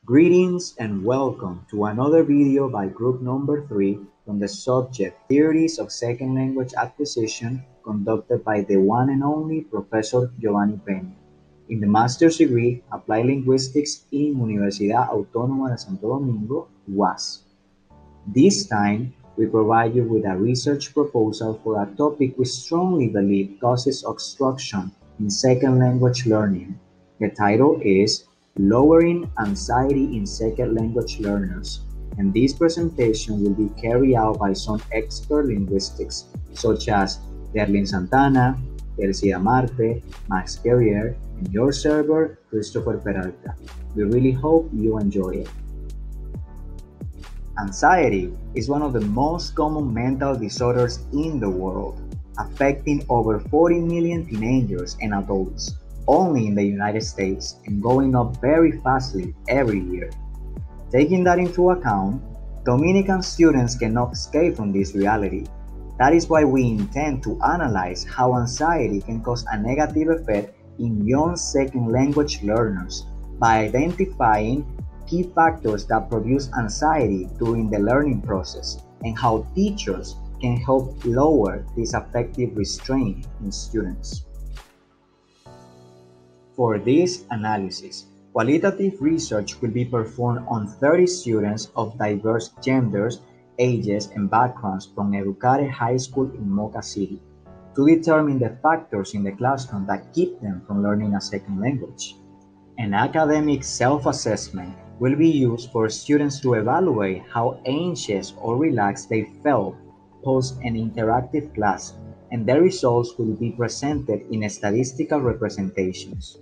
Greetings and welcome to another video by group number 3 on the subject Theories of Second Language Acquisition conducted by the one and only Professor Giovanni Peña in the Master's degree Applied Linguistics in Universidad Autónoma de Santo Domingo, UAS. This time, we provide you with a research proposal for a topic we strongly believe causes obstruction in second language learning. The title is Lowering Anxiety in Second Language Learners, and this presentation will be carried out by some expert linguistics such as Derlin Santana, Telsida Marte, Guerrier, and your server, Cristopher Peralta. We really hope you enjoy it. Anxiety is one of the most common mental disorders in the world, affecting over 40 million teenagers and adults only in the United States and going up very fastly every year. Taking that into account, Dominican students cannot escape from this reality. That is why we intend to analyze how anxiety can cause a negative effect in young second language learners by identifying key factors that produce anxiety during the learning process and how teachers can help lower this affective restraint in students. For this analysis, qualitative research will be performed on 30 students of diverse genders, ages, and backgrounds from Educare High School in Moca City to determine the factors in the classroom that keep them from learning a second language. An academic self-assessment will be used for students to evaluate how anxious or relaxed they felt post an interactive class, and the results will be presented in statistical representations.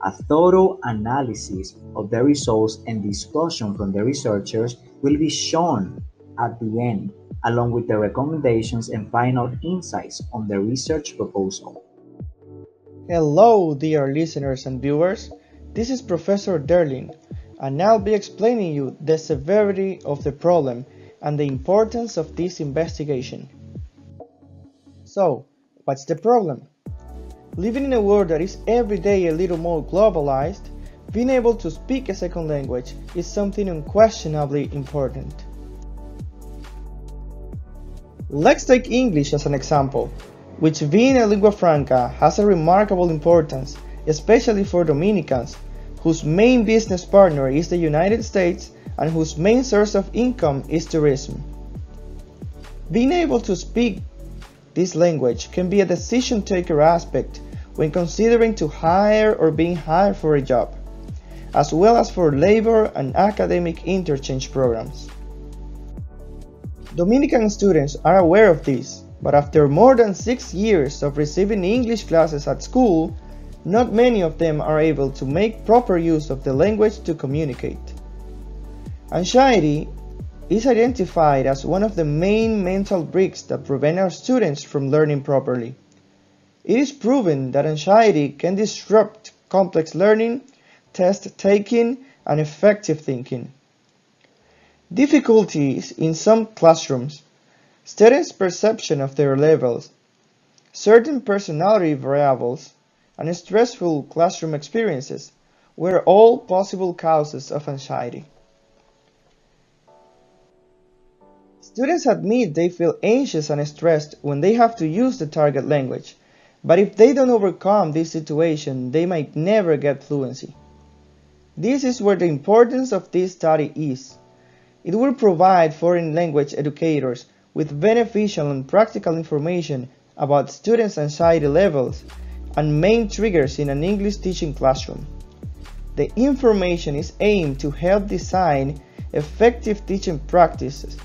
A thorough analysis of the results and discussion from the researchers will be shown at the end, along with the recommendations and final insights on the research proposal. Hello, dear listeners and viewers. This is Professor Derlin, and I'll be explaining you the severity of the problem and the importance of this investigation. So, what's the problem? Living in a world that is every day a little more globalized, being able to speak a second language is something unquestionably important. Let's take English as an example, which being a lingua franca has a remarkable importance, especially for Dominicans, whose main business partner is the United States and whose main source of income is tourism. Being able to speak this language can be a decision-taker aspect when considering to hire or being hired for a job, as well as for labor and academic interchange programs. Dominican students are aware of this, but after more than 6 years of receiving English classes at school, not many of them are able to make proper use of the language to communicate. Anxiety is identified as one of the main mental bricks that prevent our students from learning properly. It is proven that anxiety can disrupt complex learning, test taking, and effective thinking. Difficulties in some classrooms, students' perception of their levels, certain personality variables, and stressful classroom experiences were all possible causes of anxiety. Students admit they feel anxious and stressed when they have to use the target language, but if they don't overcome this situation, they might never get fluency. This is where the importance of this study is. It will provide foreign language educators with beneficial and practical information about students' anxiety levels and main triggers in an English teaching classroom. The information is aimed to help design effective teaching practices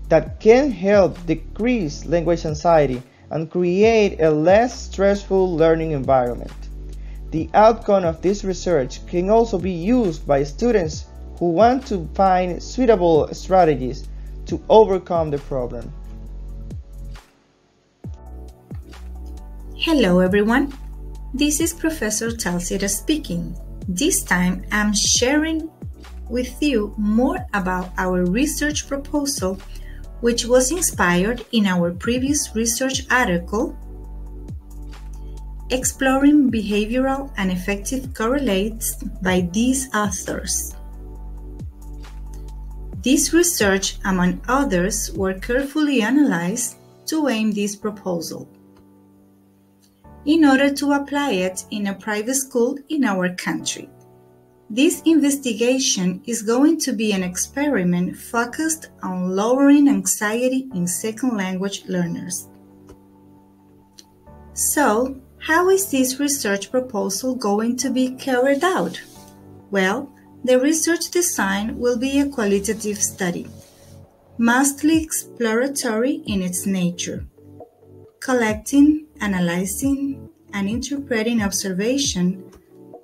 that can help decrease language anxiety and create a less stressful learning environment. The outcome of this research can also be used by students who want to find suitable strategies to overcome the problem. Hello everyone, this is Professor Telsida speaking. This time I'm sharing with you more about our research proposal, which was inspired in our previous research article, Exploring Behavioral and Affective Correlates by these authors. This research, among others, were carefully analyzed to aim this proposal in order to apply it in a private school in our country. This investigation is going to be an experiment focused on lowering anxiety in second language learners. So, how is this research proposal going to be carried out? Well, the research design will be a qualitative study, mostly exploratory in its nature, collecting, analyzing, and interpreting observation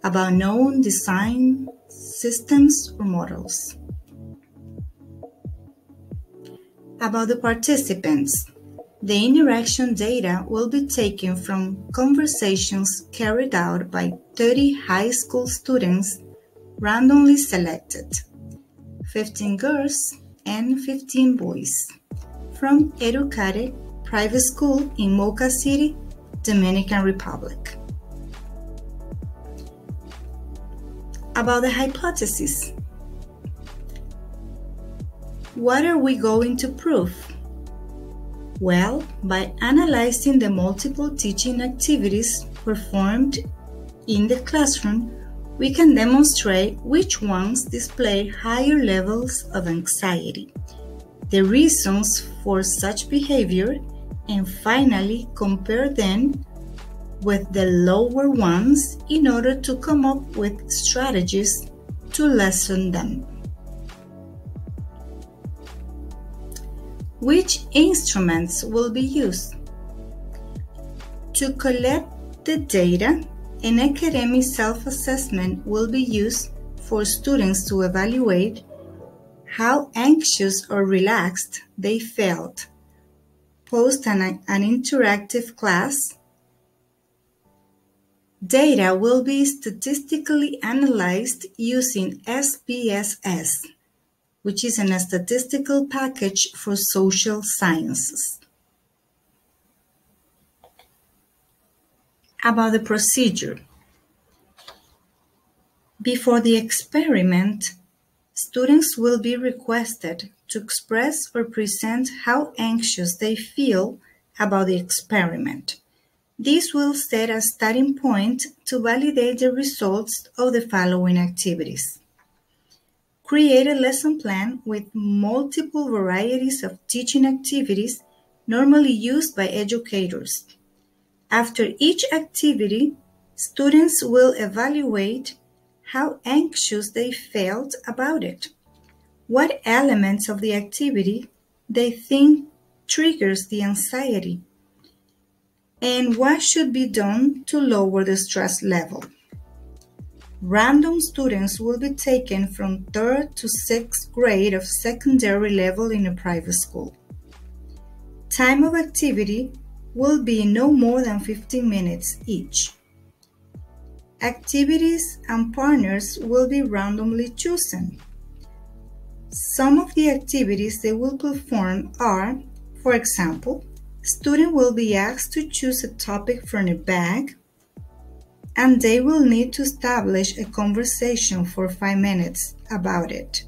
about known design systems or models. About the participants, the interaction data will be taken from conversations carried out by 30 high school students randomly selected, 15 girls and 15 boys, from Educare Private School in Moca City, Dominican Republic. About the hypothesis. What are we going to prove? Well, by analyzing the multiple teaching activities performed in the classroom, we can demonstrate which ones display higher levels of anxiety, the reasons for such behavior, and finally compare them with the lower ones in order to come up with strategies to lessen them. Which instruments will be used? To collect the data, an academic self-assessment will be used for students to evaluate how anxious or relaxed they felt post an interactive class. Data will be statistically analyzed using SPSS, which is a statistical package for social sciences. About the procedure. Before the experiment, students will be requested to express or present how anxious they feel about the experiment. This will set a starting point to validate the results of the following activities. Create a lesson plan with multiple varieties of teaching activities normally used by educators. After each activity, students will evaluate how anxious they felt about it, what elements of the activity they think triggers the anxiety, and what should be done to lower the stress level. Random students will be taken from 3rd to 6th grade of secondary level in a private school. Time of activity will be no more than 15 minutes each. Activities and partners will be randomly chosen. Some of the activities they will perform are, for example, students will be asked to choose a topic from a bag, and they will need to establish a conversation for 5 minutes about it,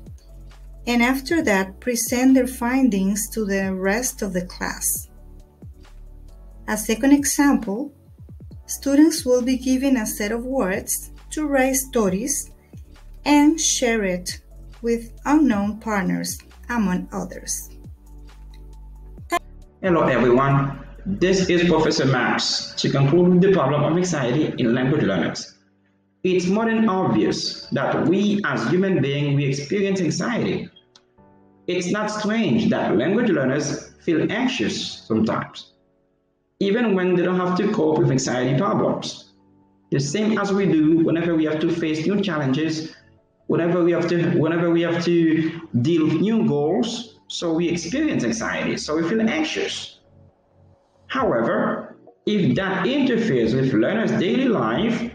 and after that present their findings to the rest of the class. A second example, students will be given a set of words to write stories and share it with unknown partners, among others. Hello everyone, this is Professor Max to conclude with the problem of anxiety in language learners. It's more than obvious that we as human beings, we experience anxiety. It's not strange that language learners feel anxious sometimes, even when they don't have to cope with anxiety problems. The same as we do whenever we have to face new challenges, whenever we have to deal with new goals, so we experience anxiety, so we feel anxious. However, if that interferes with learners' daily life,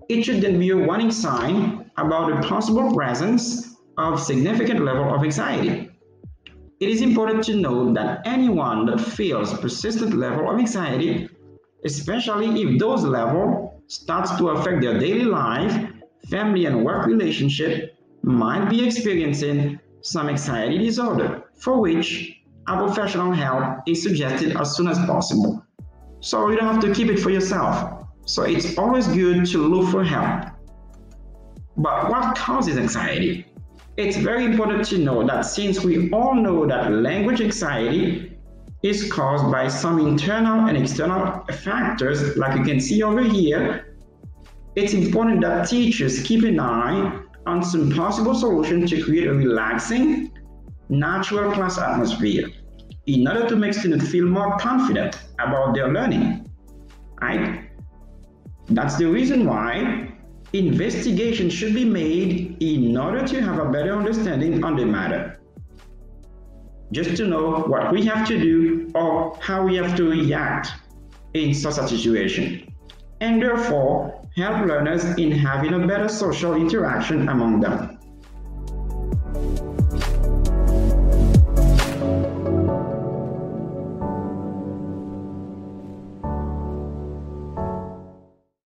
it should then be a warning sign about the possible presence of significant level of anxiety. It is important to note that anyone that feels persistent level of anxiety, especially if those levels starts to affect their daily life, family and work relationship, might be experiencing some anxiety disorder, for which a professional help is suggested as soon as possible. So you don't have to keep it for yourself. So it's always good to look for help. But what causes anxiety? It's very important to know that since we all know that language anxiety is caused by some internal and external factors, like you can see over here, it's important that teachers keep an eye on some possible solutions to create a relaxing, natural class atmosphere in order to make students feel more confident about their learning, right? That's the reason why investigation should be made in order to have a better understanding on the matter. Just to know what we have to do or how we have to react in such a situation, and therefore help learners in having a better social interaction among them.